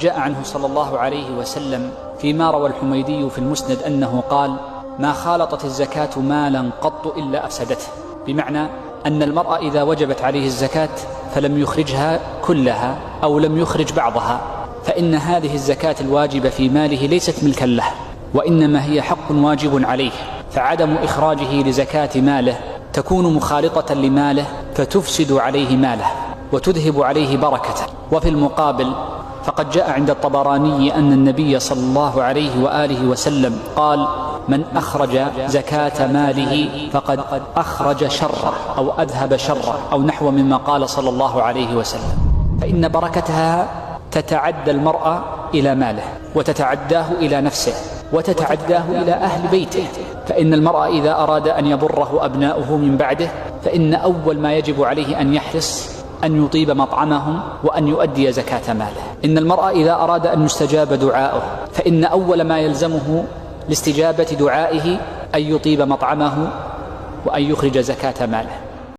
جاء عنه صلى الله عليه وسلم فيما روى الحميدي في المسند أنه قال: ما خالطت الزكاة مالا قط إلا أفسدته، بمعنى أن المرء إذا وجبت عليه الزكاة فلم يخرجها كلها أو لم يخرج بعضها، فإن هذه الزكاة الواجبة في ماله ليست ملكا له، وإنما هي حق واجب عليه، فعدم إخراجه لزكاة ماله تكون مخالطة لماله فتفسد عليه ماله وتذهب عليه بركته. وفي المقابل فقد جاء عند الطبراني أن النبي صلى الله عليه وآله وسلم قال: من أخرج زكاة ماله فقد أخرج شره أو أذهب شره، أو نحو مما قال صلى الله عليه وسلم، فإن بركتها تتعدى المرء إلى ماله وتتعداه إلى نفسه وتتعداه إلى أهل بيته. فإن المرء إذا أراد أن يضره أبناؤه من بعده فإن أول ما يجب عليه أن يحرص أن يطيب مطعمهم وأن يؤدي زكاة ماله. إن المرء إذا أراد أن يستجاب دعاؤه فإن أول ما يلزمه لاستجابة دعائه أن يطيب مطعمه وأن يخرج زكاة ماله.